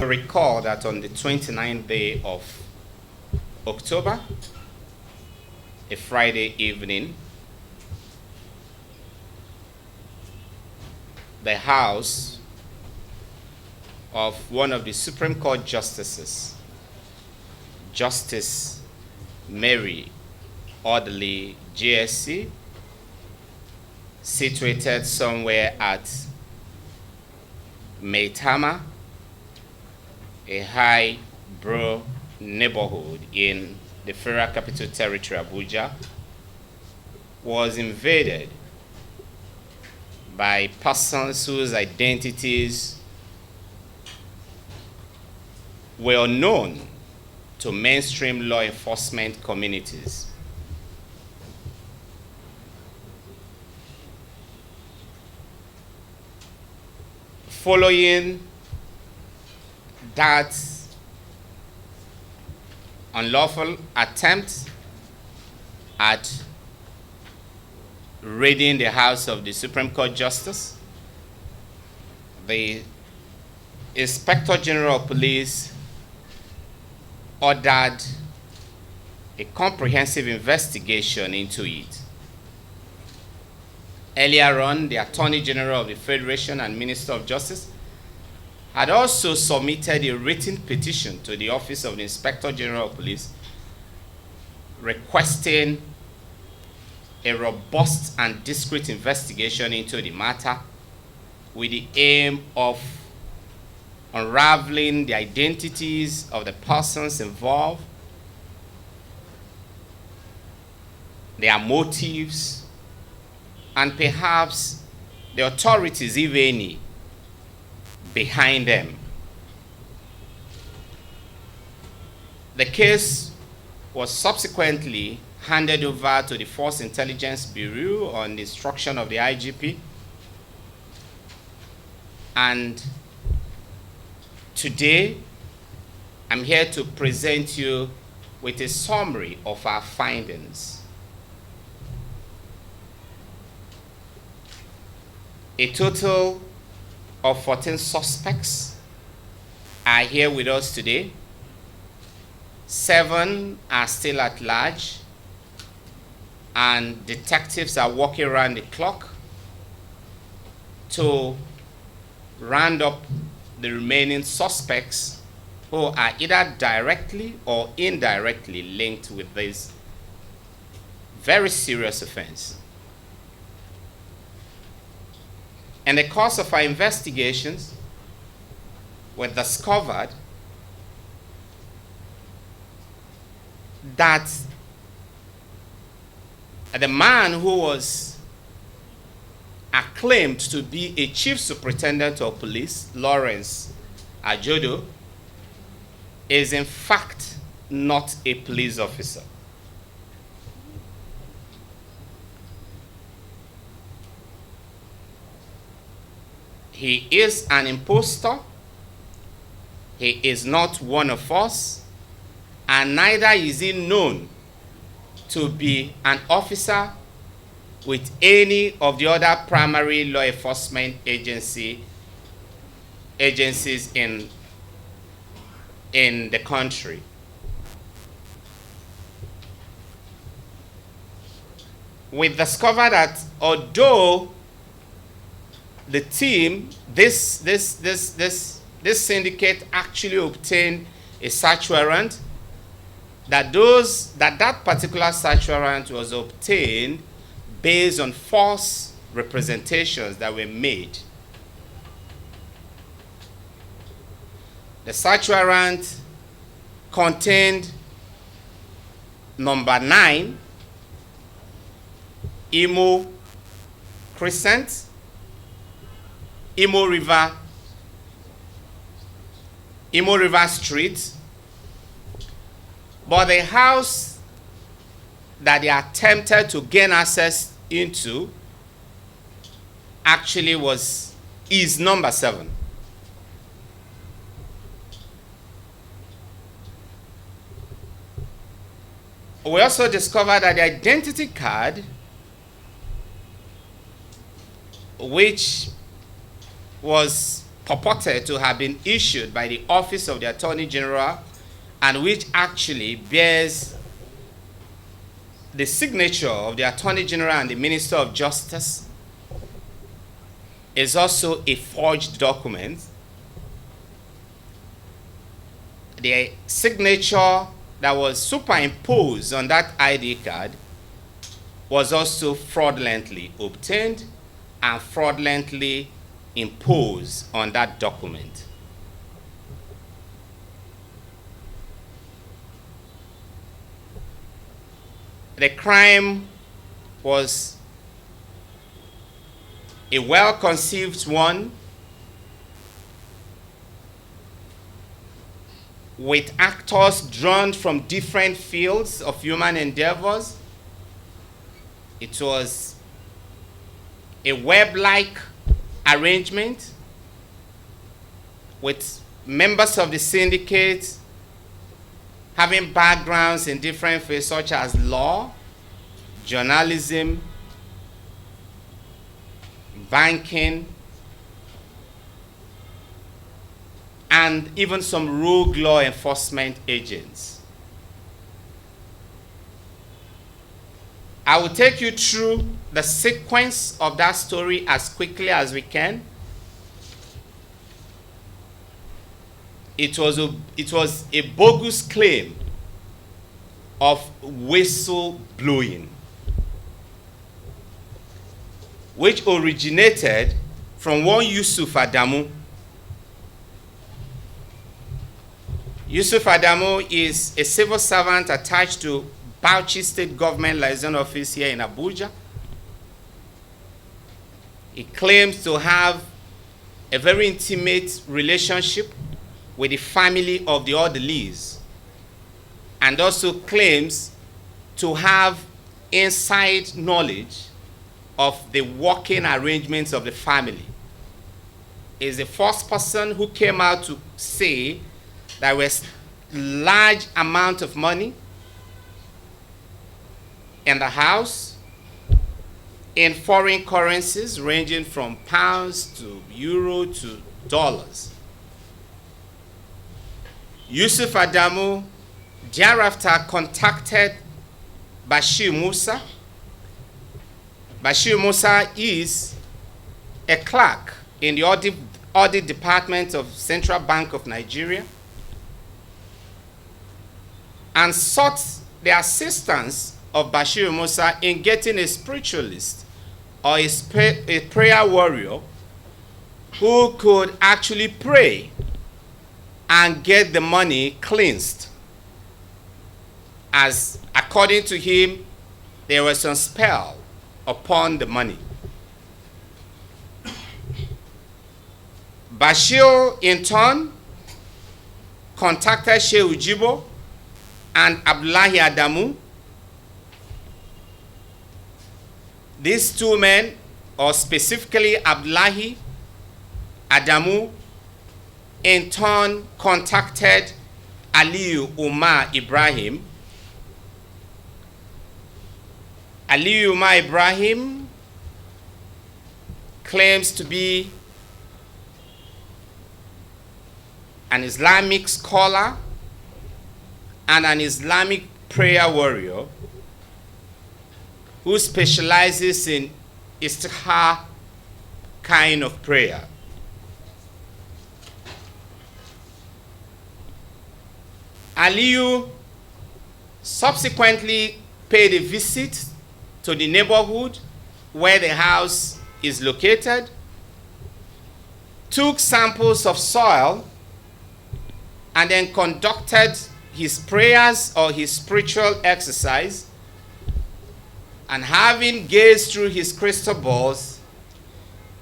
will recall that on the 29th day of October, a Friday evening, the house of one of the Supreme Court justices, Justice Mary Odili, JSC, situated somewhere at Maitama, a high-brow neighborhood in the Federal Capital Territory, Abuja, was invaded by persons whose identities were unknown to mainstream law enforcement communities. Following that unlawful attempt at raiding the house of the Supreme Court Justice, the Inspector General of Police ordered a comprehensive investigation into it. Earlier on, the Attorney General of the Federation and Minister of Justice had also submitted a written petition to the Office of the Inspector General of Police requesting a robust and discreet investigation into the matter with the aim of unraveling the identities of the persons involved, their motives, and perhaps the authorities, if any, behind them. The case was subsequently handed over to the Force Intelligence Bureau on the instruction of the IGP, and today I'm here to present you with a summary of our findings. A total of 14 suspects are here with us today. 7 are still at large, and detectives are working around the clock to round up the remaining suspects who are either directly or indirectly linked with this very serious offense. In the course of our investigations, we discovered that the man who was acclaimed to be a chief superintendent of police, Lawrence Ajodo, is in fact not a police officer. He is an impostor. He is not one of us, and neither is he known to be an officer with any of the other primary law enforcement agencies in the country. We discovered that although the team, this syndicate actually obtained a search warrant, that particular search warrant was obtained based on false representations that were made. The search warrant contained number 9, Imo Crescent, Imo River Street, but the house that they attempted to gain access into actually is number 7. We also discovered that the identity card, which was purported to have been issued by the Office of the Attorney General and which actually bears the signature of the Attorney General and the Minister of Justice is also a forged document. The signature that was superimposed on that ID card was also fraudulently obtained and fraudulently imposed on that document. The crime was a well-conceived one with actors drawn from different fields of human endeavors. It was a web-like arrangement with members of the syndicate having backgrounds in different fields such as law, journalism, banking, and even some rogue law enforcement agents. I will take you through the sequence of that story as quickly as we can. It was a bogus claim of whistle blowing, which originated from one Yusuf Adamu. Yusuf Adamu is a civil servant attached to Bauchi State Government Liaison Office here in Abuja. He claims to have a very intimate relationship with the family of the Odilis, and also claims to have inside knowledge of the working arrangements of the family. He is the first person who came out to say there was large amount of money in the house in foreign currencies ranging from pounds to euro to dollars. Yusuf Adamu thereafter contacted Bashir Musa. Bashir Musa is a clerk in the audit department of Central Bank of Nigeria, and sought the assistance of Bashir Musa in getting a spiritualist or a prayer warrior who could actually pray and get the money cleansed, as according to him there was some spell upon the money. Bashir in turn contacted Sheikh Ujibo and Abdullahi Adamu. These two men, or specifically Abdullahi Adamu, in turn contacted Aliyu Umar Ibrahim. Aliyu Umar Ibrahim claims to be an Islamic scholar and an Islamic prayer warrior who specializes in istikhar kind of prayer. Aliyu subsequently paid a visit to the neighborhood where the house is located, took samples of soil, and then conducted his prayers or his spiritual exercise, and having gazed through his crystal balls,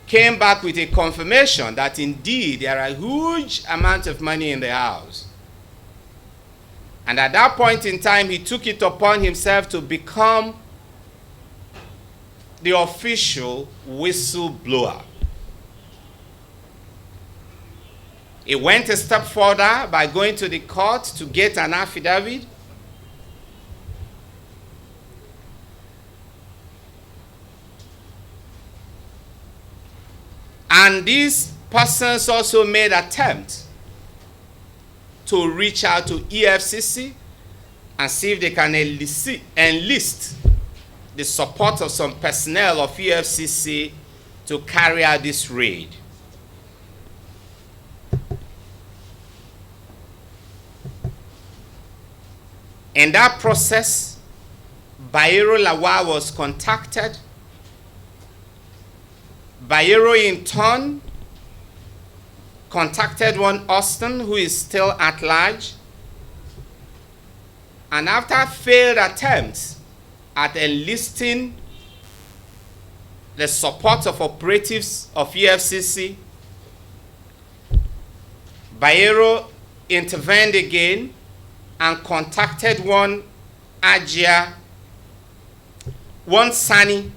came back with a confirmation that indeed there are huge amounts of money in the house. And at that point in time, he took it upon himself to become the official whistleblower. He went a step further by going to the court to get an affidavit. And this Persons also made attempts to reach out to EFCC and see if they can enlist the support of some personnel of EFCC to carry out this raid. In that process, Bayero Lawal was contacted. Bayero in turn contacted one Austin, who is still at large. And after failed attempts at enlisting the support of operatives of EFCC, Bayero intervened again and contacted one Ajia, one Sani,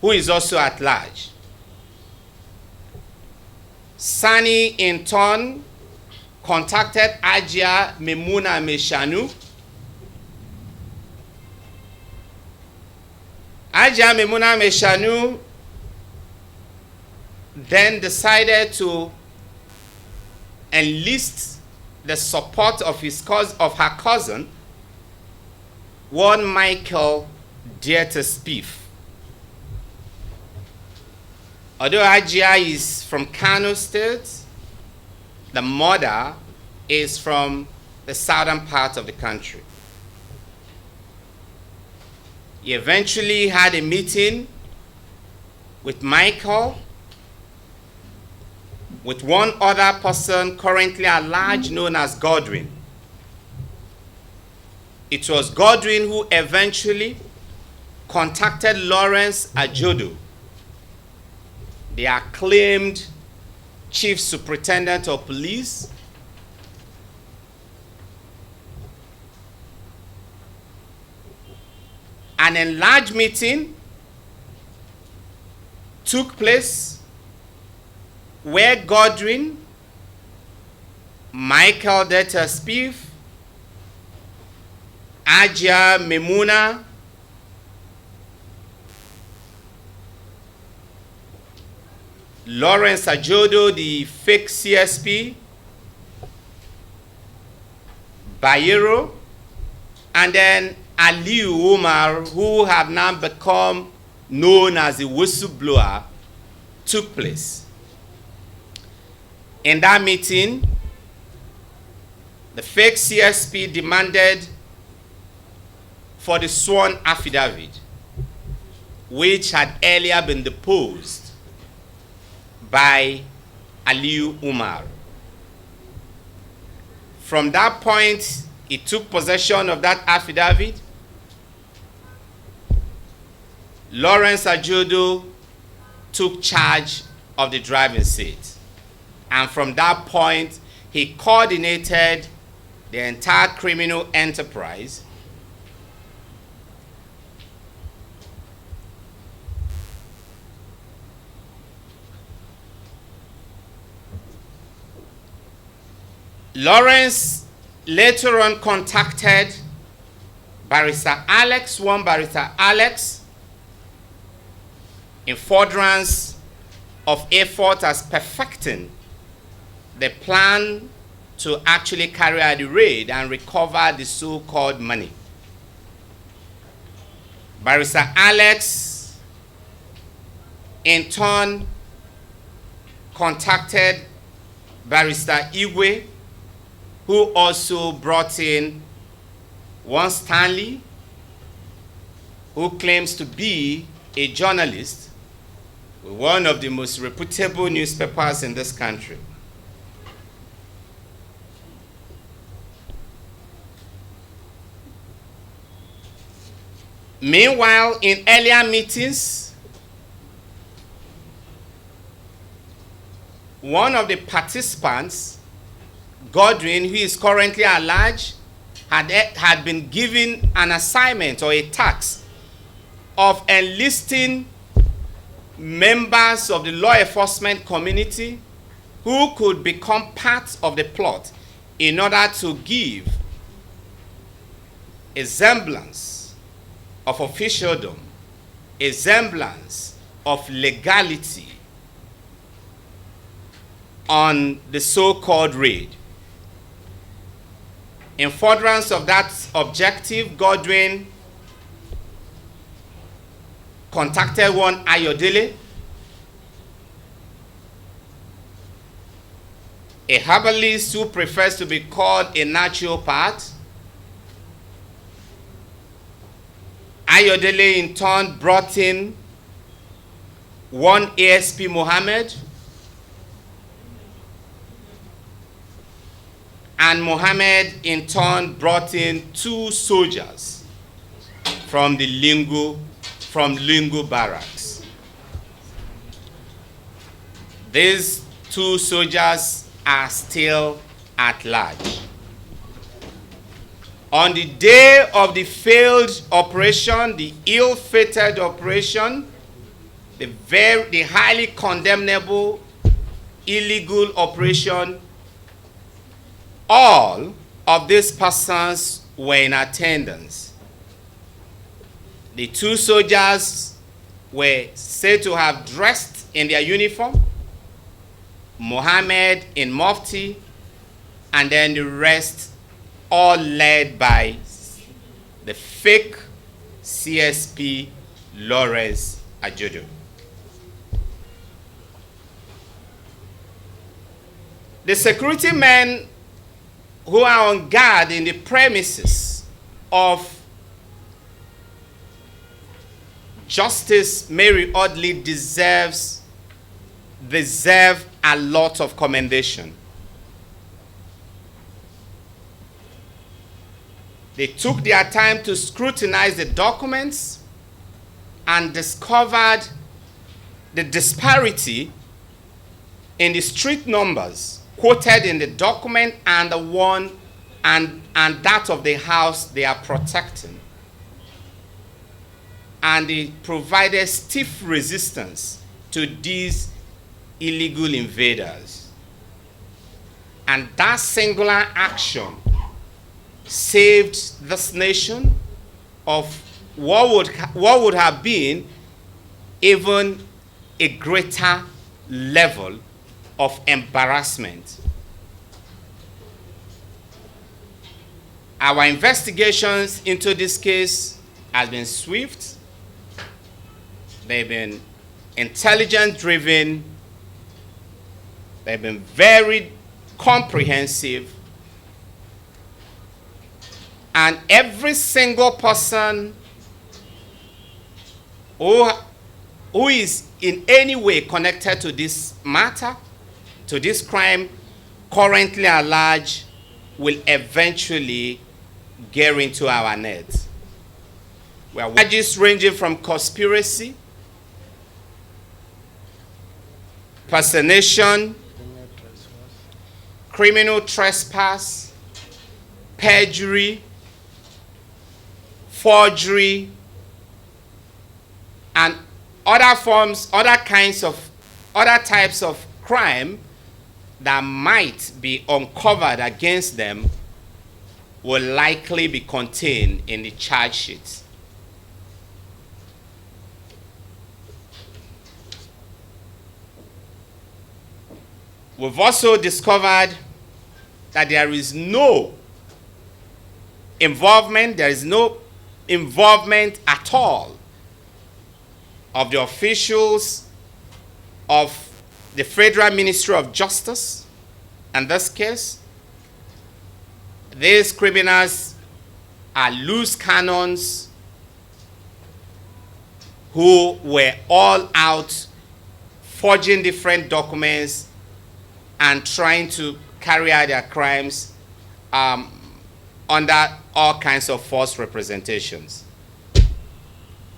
who is also at large. Sani in turn contacted Ajia Memuna Meshanu. Ajia Memuna Meshanu then decided to enlist the support of her cousin, one Michael Dieter-Spieth. Although Ajia is from Kano State, the mother is from the southern part of the country. He eventually had a meeting with Michael, with one other person currently at large known as Godwin. It was Godwin who eventually contacted Lawrence Ajodo, the acclaimed chief superintendent of police, an enlarged meeting took place where Godwin, Michael Dieter-Spieth, Ajia Memuna, Lawrence Ajodo, the fake CSP, Bayero, and then Aliu Umar, who have now become known as the whistleblower, took place. In that meeting, the fake CSP demanded for the sworn affidavit, which had earlier been deposed by Aliu Umar. From that point, he took possession of that affidavit. Lawrence Ajodo took charge of the driving seat. And from that point, he coordinated the entire criminal enterprise. Lawrence later on contacted Barrister Alex, one Barrister Alex, in furtherance of effort as perfecting the plan to actually carry out the raid and recover the so-called money. Barrister Alex, in turn, contacted Barrister Igwe, who also brought in one Stanley, who claims to be a journalist with one of the most reputable newspapers in this country. Meanwhile, in earlier meetings, one of the participants, Godwin, who is currently at large, had been given an assignment or a task of enlisting members of the law enforcement community who could become part of the plot in order to give a semblance of officialdom, a semblance of legality on the so-called raid. In furtherance of that objective, Godwin contacted one Odili, a herbalist who prefers to be called a naturopath. Odili in turn brought in one ASP Muhammad, and Muhammad in turn brought in 2 soldiers from Lingu barracks. These 2 soldiers are still at large. On the day of the failed operation, the ill-fated operation, the highly condemnable, illegal operation, all of these persons were in attendance. The 2 soldiers were said to have dressed in their uniform, Muhammad in mufti, and then the rest all led by the fake CSP Lawrence Ajodo. The security men who are on guard in the premises of Justice Mary Odili deserve a lot of commendation. They took their time to scrutinize the documents and discovered the disparity in the street numbers quoted in the document and the one and that of the house they are protecting. And they provided stiff resistance to these illegal invaders. And that singular action saved this nation of what would have been even a greater level of embarrassment. Our investigations into this case has been swift. They've been intelligence-driven. They've been very comprehensive. And every single person who is in any way connected to this matter, to this crime, currently at large, will eventually get into our net. We are charges ranging from conspiracy, personation, criminal trespass, perjury, forgery, and other types of crime that might be uncovered against them will likely be contained in the charge sheet. We've also discovered that there is no involvement at all of the officials of the Federal Ministry of Justice. In this case, these criminals are loose cannons who were all out forging different documents and trying to carry out their crimes under all kinds of false representations.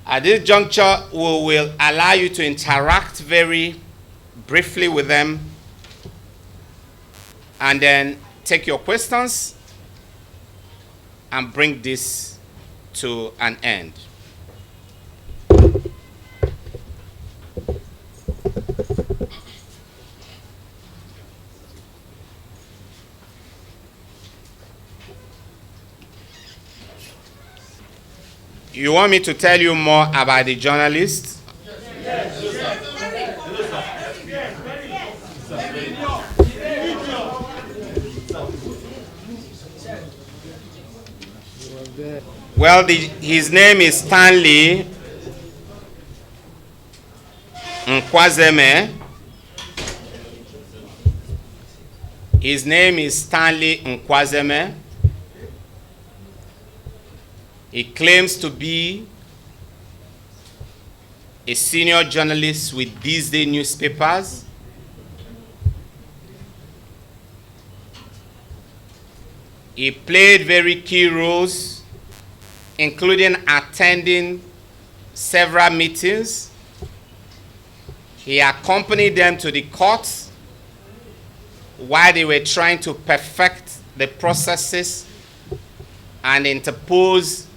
At this juncture, we will allow you to interact very briefly with them and then take your questions and bring this to an end. You want me to tell you more about the journalist? Yes. Well, his name is Stanley Nkwazeme. His name is Stanley Nkwazeme. He claims to be a senior journalist with these day newspapers. He played very key roles, including attending several meetings. He accompanied them to the courts while they were trying to perfect the processes and interpose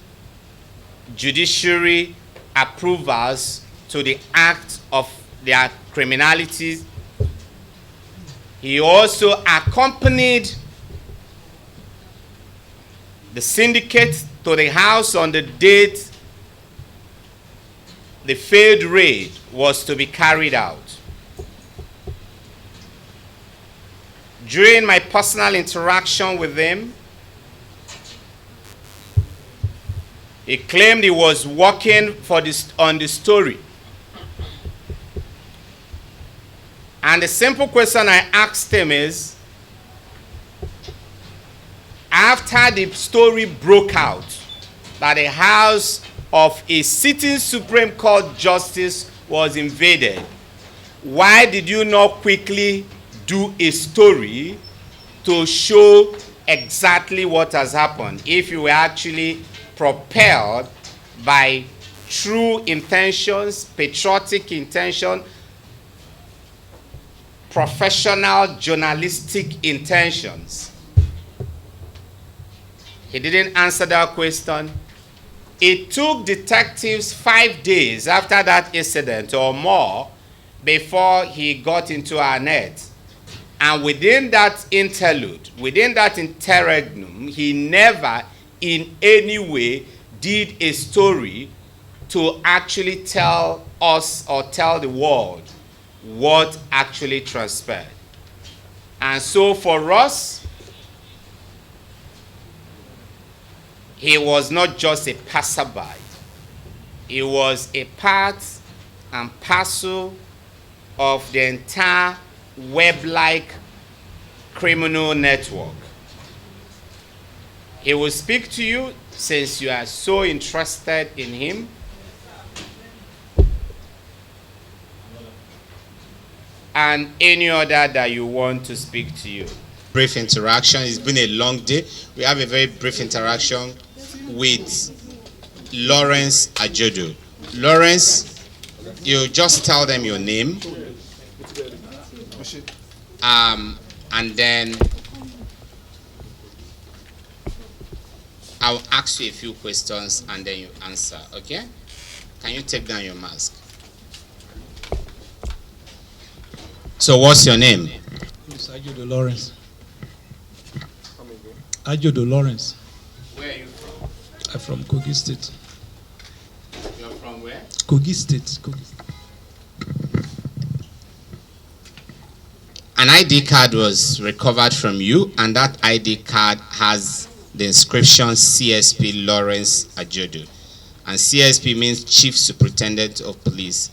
judiciary approvals to the act of their criminalities. He also accompanied the syndicate to the house on the date the failed raid was to be carried out. During my personal interaction with him, he claimed he was working on the story. And the simple question I asked him is, after the story broke out that the house of a sitting Supreme Court justice was invaded, why did you not quickly do a story to show exactly what has happened if you were actually propelled by true intentions, patriotic intention, professional journalistic intentions? He didn't answer that question. It took detectives 5 days after that incident or more before he got into our net. And within that interlude, within that interregnum, he never in any way did a story to actually tell us or tell the world what actually transpired. And so for us, he was not just a passerby. He was a part and parcel of the entire web-like criminal network. He will speak to you since you are so interested in him. And any other that you want to speak to you. Brief interaction. It's been a long day. We have a very brief interaction with Lawrence Ajodo. Lawrence, you just tell them your name. And then I'll ask you a few questions and then you answer, okay? Can you take down your mask? So what's your name? It's Ajodo Lawrence. Ajodo Lawrence. Where are you from? I'm from Kogi State. You're from where? Kogi State. An ID card was recovered from you, and that ID card has the inscription CSP Lawrence Ajodo. And CSP means Chief Superintendent of Police.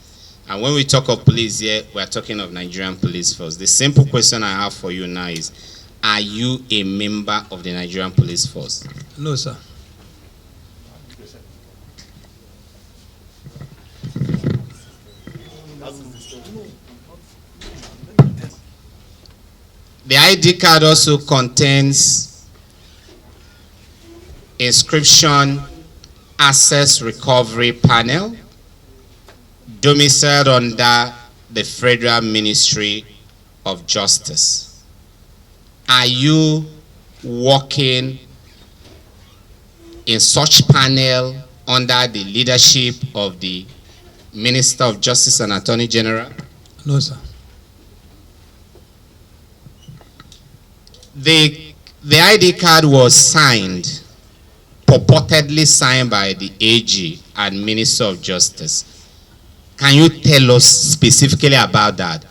And when we talk of police here, we're talking of Nigerian Police Force. The simple question I have for you now is, are you a member of the Nigerian Police Force? No, sir. The ID card also contains inscription Access Recovery Panel, domiciled under the Federal Ministry of Justice. Are you working in such panel under the leadership of the Minister of Justice and Attorney General? No, sir. The ID card was signed, purportedly signed by the AG and Minister of Justice. Can you tell us specifically about that?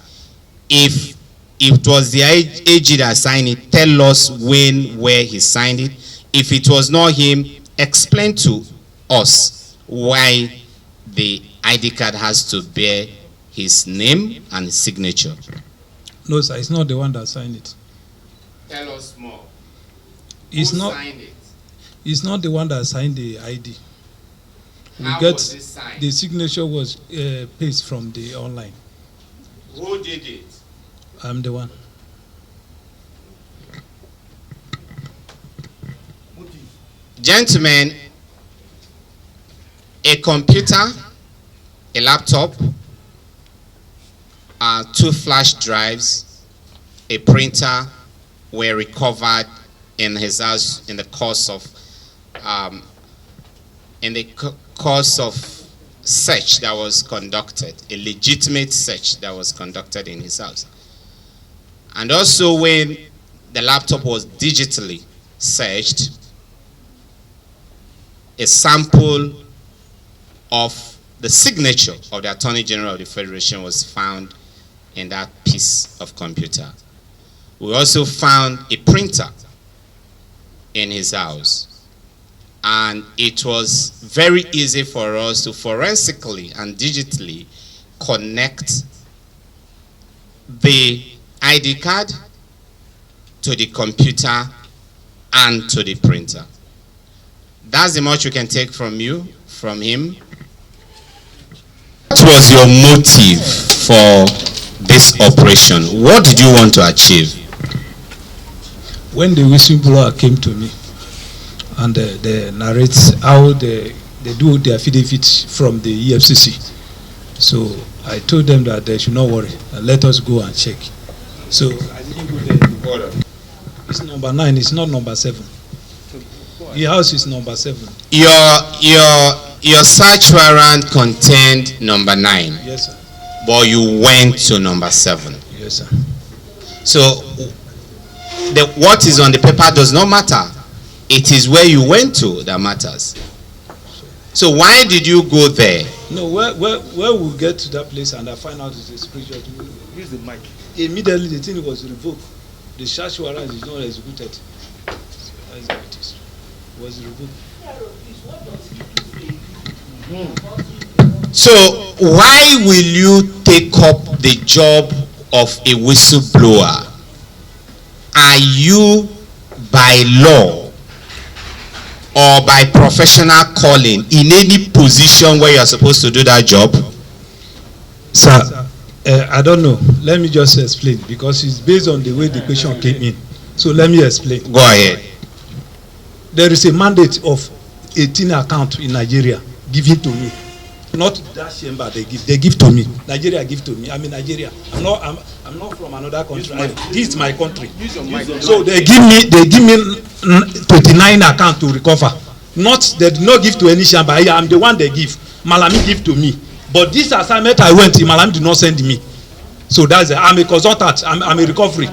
If If it was the AG that signed it, tell us when, where he signed it. If it was not him, explain to us why the ID card has to bear his name and his signature. No, sir, it's not the one that signed it. Tell us more. It's Who not. signed it? It's not the one that signed the ID. How get was it signed? the signature was pasted from the online. Who did it? I'm the one. Gentlemen, a computer, a laptop, 2 flash drives, a printer were recovered in his house in the course of search that was conducted, a legitimate search that was conducted in his house. And also when the laptop was digitally searched, a sample of the signature of the Attorney General of the Federation was found in that piece of computer. We also found a printer in his house. And it was very easy for us to forensically and digitally connect the ID card to the computer and to the printer. That's the much we can take from you, from him. What was your motive for this operation? What did you want to achieve? When the whistleblower came to me and they narrate how they do their affidavit from the EFCC, so I told them that they should not worry, let us go and check. So I didn't go there. It's number 9, it's not number 7. The house is number 7. Your search warrant contained number 9. Yes, sir. But you went to number 7. Yes, sir. So what is on the paper does not matter. It is where you went to that matters. So why did you go there? No, where we get to that place and I find out it's a spiritual. Use the mic. Immediately the thing was revoked. The search warrant is not executed. That's how it is. It was revoked. So why will you take up the job of a whistleblower? Are you by law or by professional calling in any position where you are supposed to do that job? Sir, I don't know. Let me just explain because it's based on the way the question came in. So let me explain. Go ahead. There is a mandate of 18 accounts in Nigeria given to me. Not that chamber they give. They give to me. Nigeria give to me. I'm in Nigeria. I'm not from another country. This is my country. So they give me 29 accounts to recover. Not they did not give to any chamber. I am the one they give. Malami give to me. But this assignment I went, Malami did not send me. So that's it. I'm a consultant. I'm a recovery.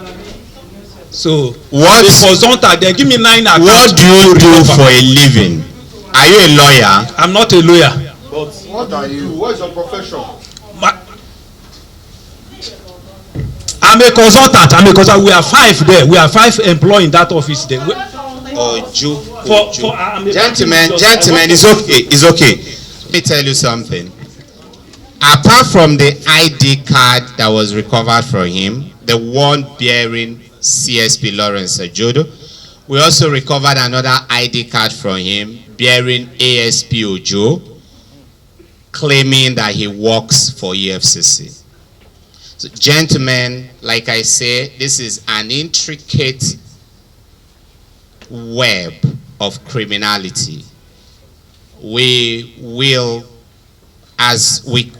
So what the consultant they give me 9 accounts. What do you do for a living? Are you a lawyer? I'm not a lawyer. But what are you? What is your profession? I'm a consultant. We are 5 there. We are 5 employed in that office there. Gentlemen, it's okay. Let me tell you something. Apart from the ID card that was recovered from him, the one bearing CSP Lawrence Ajodo, we also recovered another ID card from him bearing ASP Ojo, claiming that he works for EFCC. So, gentlemen, like I say, this is an intricate web of criminality. We will,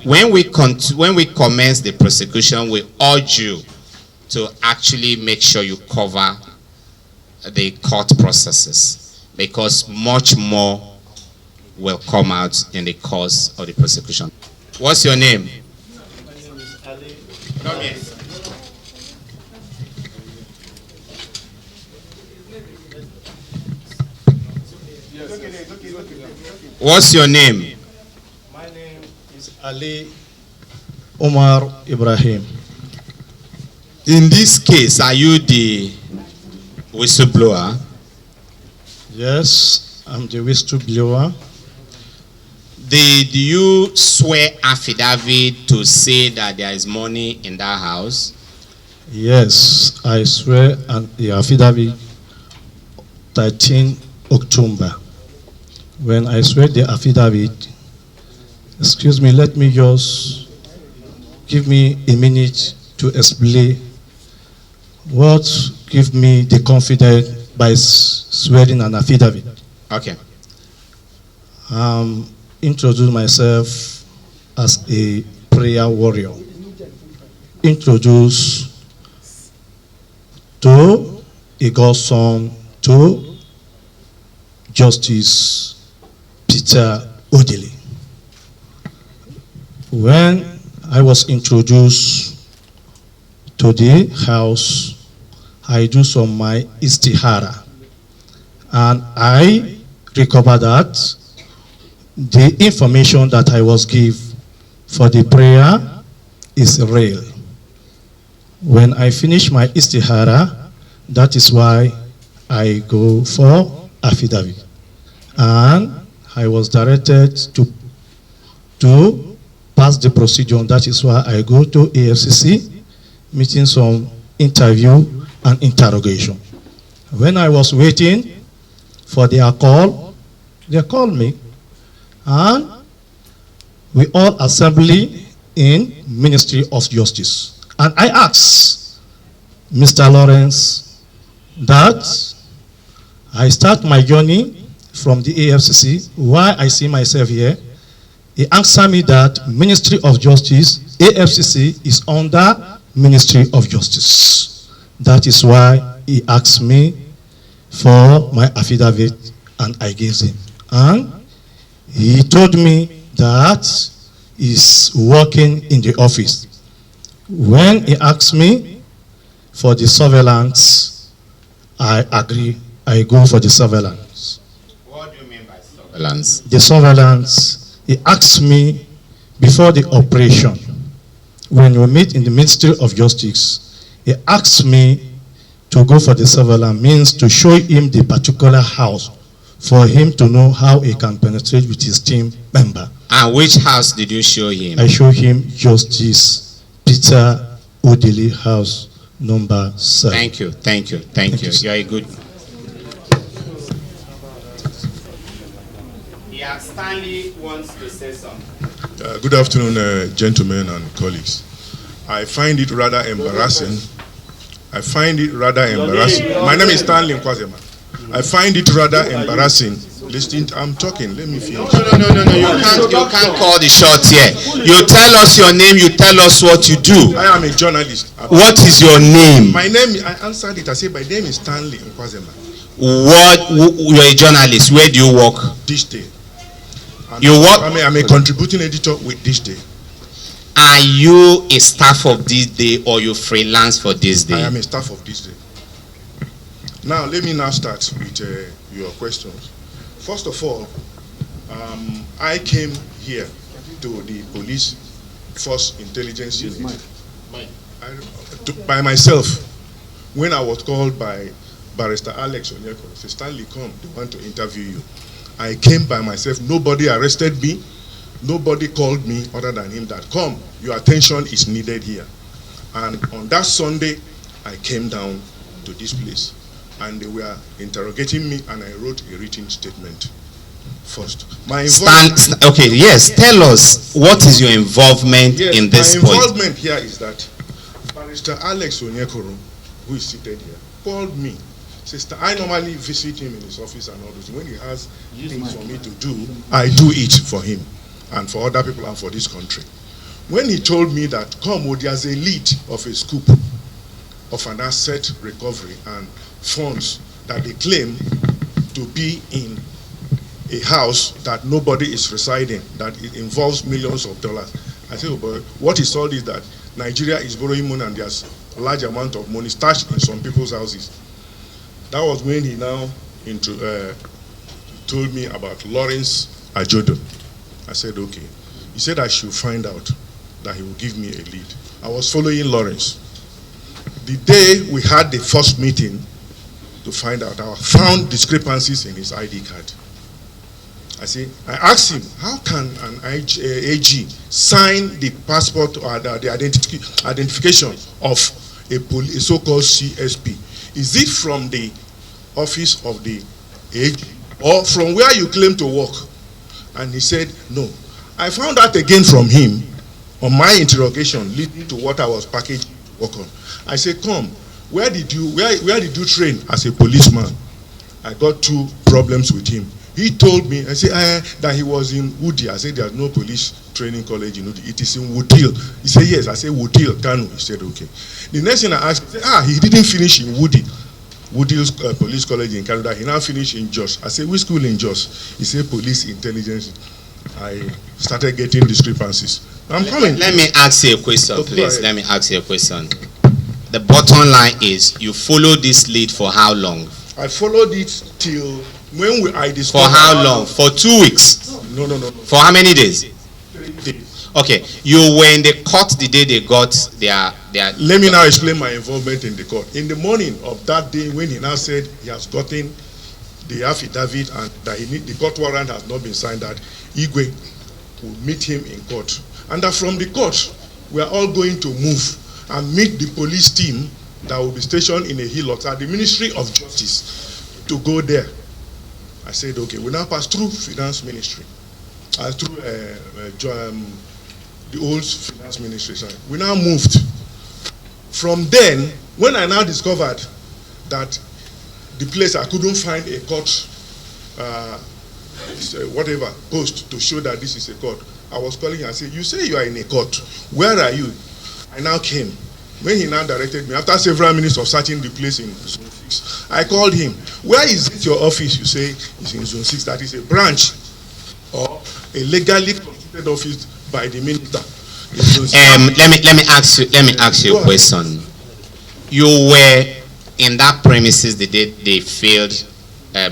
when we commence the prosecution, we urge you to actually make sure you cover the court processes, because much more will come out in the course of the prosecution. What's your name? My name is Ali. Come here. What's your name? My name is Ali Omar Ibrahim. In this case, are you the whistleblower? Yes, I'm the whistleblower. Did you swear affidavit to say that there is money in that house? Yes, I swear on the affidavit 13 October. When I swear the affidavit, excuse me, let me just give me a minute to explain what give me the confidence by swearing an affidavit. Okay. Introduce myself as a prayer warrior. Introduce to a God's son to Justice Peter Odili. When I was introduced to the house, I do some my istihara, and I recover that the information that I was given for the prayer is real. When I finish my istihara, that is why I go for affidavit. And I was directed to pass the procedure. That is why I go to AFCC, meeting some interview and interrogation. When I was waiting for their call, they called me, and we all assembly in Ministry of Justice. And I asked Mr. Lawrence that I start my journey from the AFCC, why I see myself here. He answered me that Ministry of Justice, AFCC is under Ministry of Justice. That is why he asked me for my affidavit, and I gave him. And he told me that he's working in the office. When he asked me for the surveillance, I agree. I go for the surveillance. What do you mean by surveillance? The surveillance, he asked me before the operation, when we meet in the Ministry of Justice, he asked me to go for the surveillance, means to show him the particular house for him to know how he can penetrate with his team member. And which house did you show him? I show him Justice Peter Odili house number 7. Thank you, thank you, thank you. You're a good. Yeah, Stanley wants to say something. Good afternoon, gentlemen and colleagues. I find it rather embarrassing. My name is Stanley Nkwazema. I find it rather embarrassing. Listen, I'm talking. Let me finish. No. You can't call the shots here. You tell us your name. You tell us what you do. I am a journalist. What is your name? My name, I answered it. I said, my name is Stanley Nkwazema. You're a journalist. Where do you work? This day. You work? I'm a contributing editor with This Day. Are you a staff of This Day or you freelance for This Day? I am a staff of This Day. Now, let me now start with your questions. First of all, I came here to the police force intelligence unit by myself when I was called by Barrister Alex Onyeko. Say, Stanley, come, they want to interview you. I came by myself. Nobody arrested me. Nobody called me other than him that, come, your attention is needed here. And on that Sunday, I came down to this place. And they were interrogating me, and I wrote a written statement first. My involvement. Okay, yes, tell us, what is your involvement in this point? My involvement here is that Barrister Alex Onyekoro, who is seated here, called me. Sister, I normally visit him in his office and all those. When he has things for me to do, I do it for him and for other people and for this country. When he told me that, come, there's a lead of a scoop of an asset recovery and funds that they claim to be in a house that nobody is residing, that it involves millions of dollars. I said, oh boy, what is all this that Nigeria is borrowing money and there's a large amount of money stashed in some people's houses? That was when he now told me about Lawrence Ajodo. I said, okay. He said I should find out that he will give me a lead. I was following Lawrence. The day we had the first meeting to find out, I found discrepancies in his ID card. I asked him, how can an AG sign the passport or the identification of a so-called CSP? Is it from the office of the AG or from where you claim to work? And he said, no. I found out again from him on my interrogation leading to what I was packaged to work on. I said, come, where did you train as a policeman? I got 2 problems with him. He told me, I said, that he was in Woody. I said, there's no police training college in Woody. It is in Woodil. He said, yes. I said, Woodil, Kano. He said, okay. The next thing I asked, he said, he didn't finish in Woody. Woody's police college in Canada. He now finished in Jos. I said, which school in Jos? He said, police intelligence. I started getting discrepancies. I'm coming. Let me ask you a question, Okay, please. Let me ask you a question. The bottom line is, you followed this lead for how long? I followed it till when I discovered. For how long? For 2 weeks? No. For how many days? 3 days. Okay, you were in the court the day they got their. Let me now explain my involvement in the court. In the morning of that day, when he now said he has gotten the affidavit and that the court warrant has not been signed, that Igwe will meet him in court. And that from the court, we are all going to move and meet the police team that will be stationed in a hillock at the Ministry of Justice to go there. I said, okay, we now pass through finance ministry, through the old finance ministry. Sorry. We now moved. From then, when I now discovered that the place I couldn't find a court, whatever, post to show that this is a court, I was calling and said, you say you are in a court. Where are you? I now came. When he now directed me, after several minutes of searching the place in Zone 6, I called him. Where is it your office? You say it's in Zone 6. That is a branch or a legally constituted office by the minister. Let me ask you a question. You were in that premises the day the failed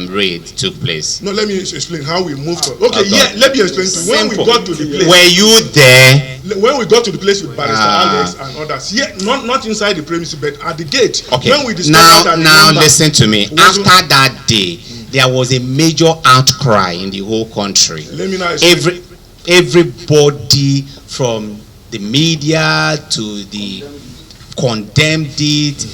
raid took place. No, let me explain how we moved on. Okay, yeah, let me explain to you. When we got to the place. Were you there? When we got to the place with Barrister Alex and others, yeah, not inside the premises, but at the gate. Okay. When we discovered now listen to me. After that day, there was a major outcry in the whole country. Let me now explain. Everybody from the media to the condemned it,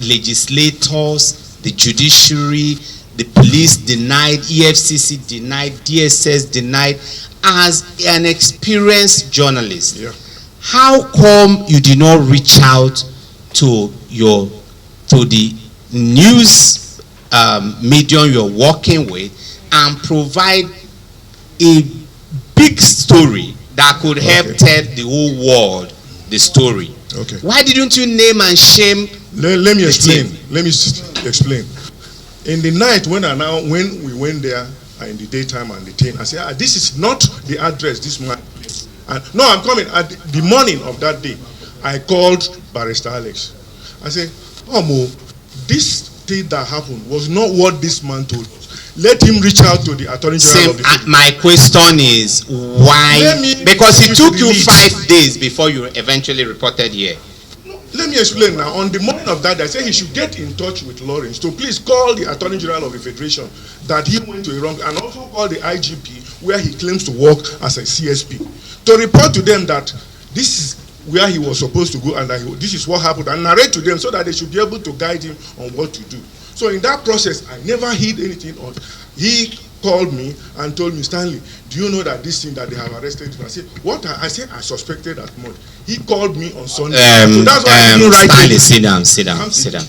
legislators, the judiciary, the police denied, EFCC denied, DSS denied. As an experienced journalist, yeah. How come you did not reach out to the news medium you're working with and provide a big story that could help tell the whole world the story? Okay. Why didn't you name and shame? Let me explain. Let me explain. In the night when we went there in the daytime and the thing, I said, this is not the address this man. And no, I'm coming. At the morning of that day, I called Barrister Alex. I said, Mo, this thing that happened was not what this man told us. Let him reach out to the Attorney General of the State. My question is why? Because it took you 5 days before you eventually reported here. Let me explain now. On the morning of that, I said he should get in touch with Lawrence to please call the Attorney General of the Federation that he went to a wrong, and also call the IGP where he claims to work as a CSP to report to them that this is where he was supposed to go and that this is what happened, and narrate to them so that they should be able to guide him on what to do. So in that process, I never hid anything on. He called me and told me, Stanley, do you know that this thing that they have arrested him? I said, what? I said, I suspected that much. He called me on Sunday. So that's why I didn't write Stanley, sit down.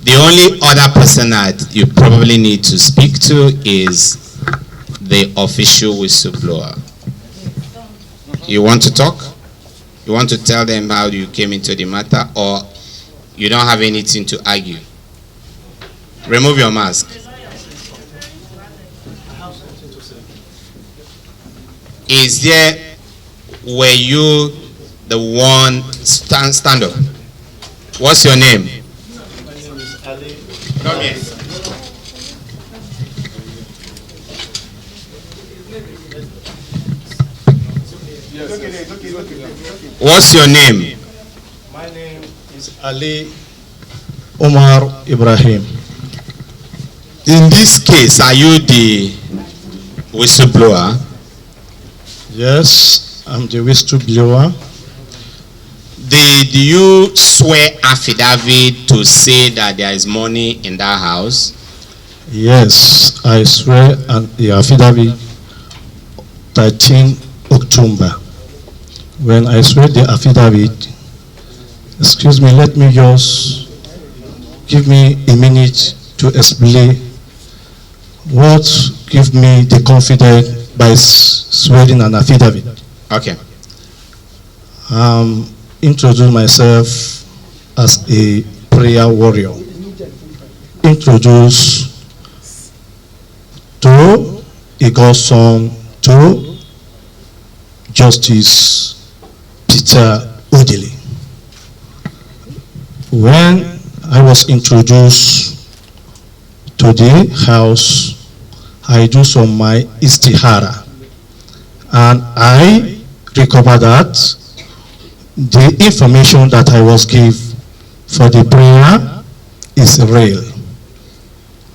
The only other person that you probably need to speak to is the official whistleblower. You want to talk? You want to tell them how you came into the matter, or you don't have anything to argue? Remove your mask. Were you the one, stand up. What's your name? My name is Ali. Come here. What's your name? My name is Ali Omar Ibrahim. In this case, are you the whistleblower? Yes, I'm the whistleblower. Did you swear affidavit to say that there is money in that house? Yes, I swear on the affidavit 13 October. When I swear the affidavit, excuse me, let me just give me a minute to explain what give me the confidence by swearing an affidavit. Okay. Introduce myself as a prayer warrior. Introduce to a God's son to Justice Peter Odili. When I was introduced to the house, I do some my istihara, and I recover that the information that I was given for the prayer is real.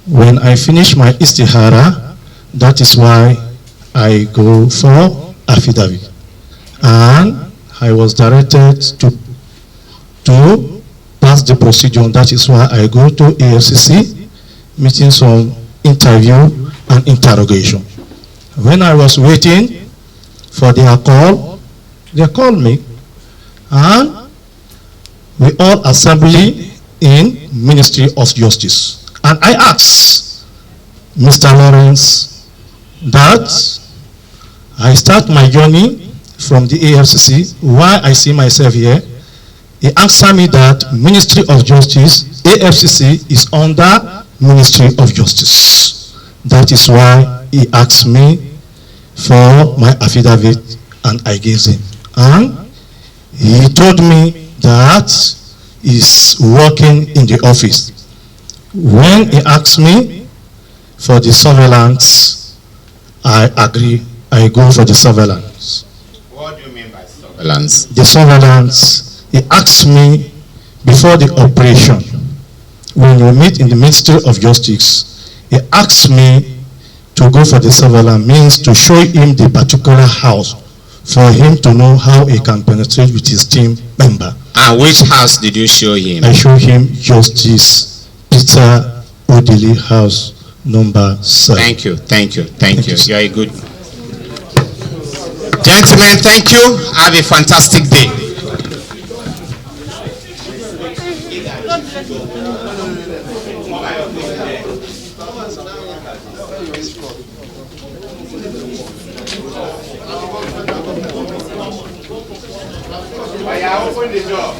When I finish my istihara, that is why I go for affidavit. And I was directed to pass the procedure. That is why I go to AFCC, meeting some interview and interrogation. When I was waiting for their call, they called me, and we all assembly in Ministry of Justice. And I asked Mr. Lawrence that I start my journey from the AFCC, why I see myself here. He answered me that Ministry of Justice, AFCC is under Ministry of Justice. That is why he asked me for my affidavit, and I gave him. And he told me that he's working in the office. When he asked me for the surveillance, I agree. I go for the surveillance. What do you mean by surveillance? The surveillance, he asked me before the operation, when we meet in the Ministry of Justice, he asked me to go for the surveillance, means to show him the particular house for him to know how he can penetrate with his team member. And which house did you show him? I show him Justice Peter Odili house number 7. Thank you, thank you, thank you. you. You are a good. Gentlemen, thank you. Have a fantastic day. Open the door.